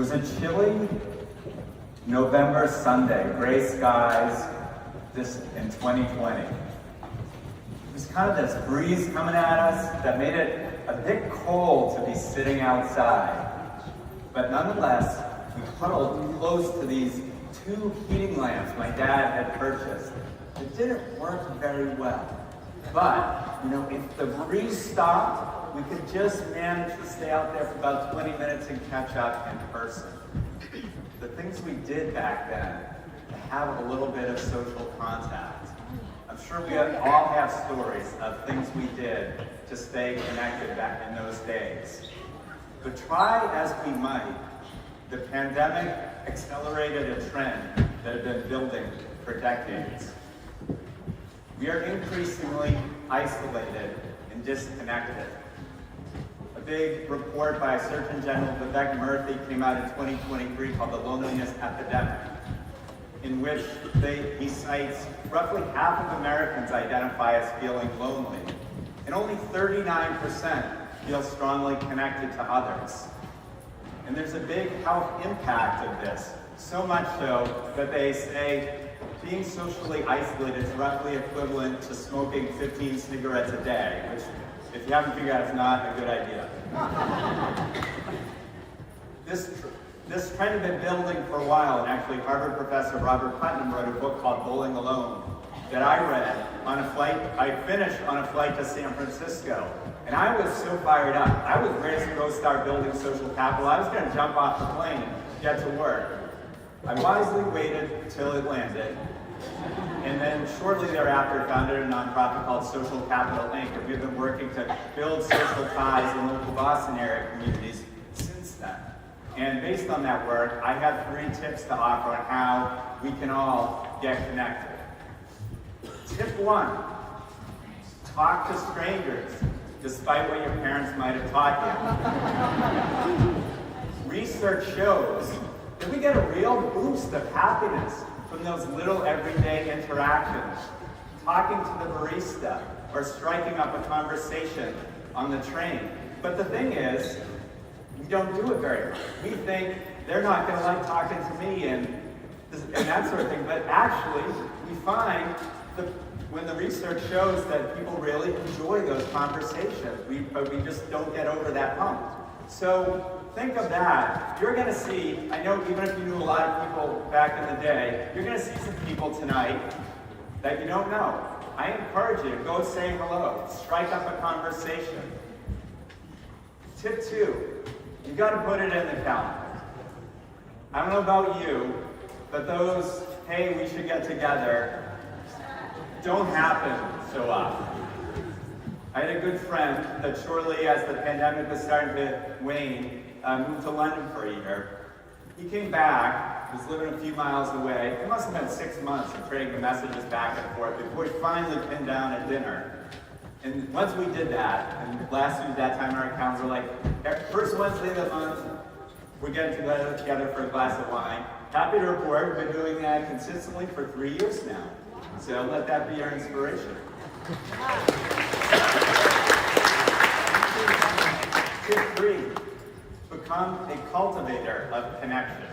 was a chilly November Sunday, gray skies, this in 2020. It was kind of this breeze coming at us that made it a bit cold to be sitting outside. But nonetheless, we huddled close to these 2 heating lamps my dad had purchased. It didn't work very well. But, if the breeze stopped, we could just manage to stay out there for about 20 minutes and catch up in person. The things we did back then to have a little bit of social contact. I'm sure we all have stories of things we did to stay connected back in those days. But try as we might, the pandemic accelerated a trend that had been building for decades. We are increasingly isolated and disconnected. A big report by Surgeon General Vivek Murthy came out in 2023 called The Loneliness Epidemic, in which he cites roughly half of Americans identify as feeling lonely, and only 39% feel strongly connected to others. And there's a big health impact of this, so much so that they say being socially isolated is roughly equivalent to smoking 15 cigarettes a day, which, if you haven't figured out, is not a good idea. This trend had been building for a while, and actually Harvard professor Robert Putnam wrote a book called Bowling Alone that I read on a flight. I finished on a flight to San Francisco, and I was so fired up. I was ready to go start building social capital. I was going to jump off the plane and get to work. I wisely waited until it landed, and then shortly thereafter founded a nonprofit called Social Capital Inc. And we've been working to build social ties in local Boston area communities since then. And based on that work, I have 3 tips to offer on how we can all get connected. Tip 1, talk to strangers, despite what your parents might have taught you. Research shows that we get a real boost of happiness from those little everyday interactions. Talking to the barista or striking up a conversation on the train. But the thing is, we don't do it very much. We think they're not going to like talking to me and that sort of thing. But actually, we find when the research shows that people really enjoy those conversations, but we just don't get over that hump. So think of that. You're going to see, I know even if you knew a lot of people back in the day, you're going to see some people tonight that you don't know. I encourage you to go say hello, strike up a conversation. Tip 2, you got to put it in the calendar. I don't know about you, but those, hey, we should get together, don't happen so often. I had a good friend that shortly as the pandemic was starting to wane, moved to London for a year. He came back, was living a few miles away. It must have been 6 months of trading the messages back and forth before he finally pinned down a dinner. And once we did that, and last week that time our accounts were like, first Wednesday of the month, we're getting together for a glass of wine. Happy to report, we've been doing that consistently for 3 years now. So let that be your inspiration. Tip 3, become a cultivator of connection.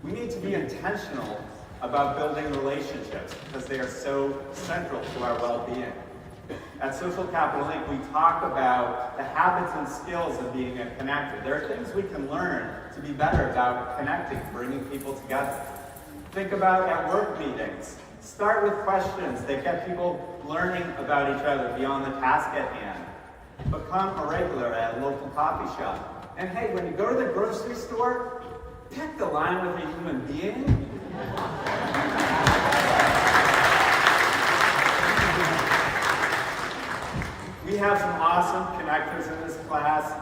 We need to be intentional about building relationships because they are so central to our well-being. At Social Capital Inc., we talk about the habits and skills of being connected. There are things we can learn to be better about connecting, bringing people together. Think about at work meetings. Start with questions that get people learning about each other beyond the task at hand. Become a regular at a local coffee shop. And hey, when you go to the grocery store, pick the line with a human being. We have some awesome connectors in this class.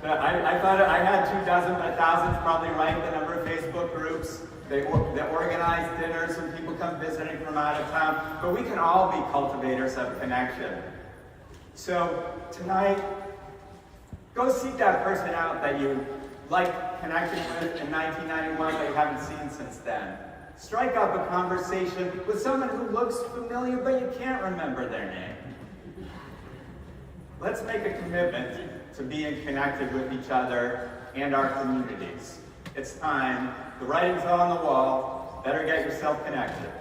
I thought I had 24, but 1,000's probably right, the number of Facebook groups. They organize dinners when people come visiting from out of town. But we can all be cultivators of connection. So tonight, go seek that person out that you liked connecting with in 1991 that you haven't seen since then. Strike up a conversation with someone who looks familiar but you can't remember their name. Let's make a commitment to being connected with each other and our communities. It's time. The writing's on the wall. Better get yourself connected.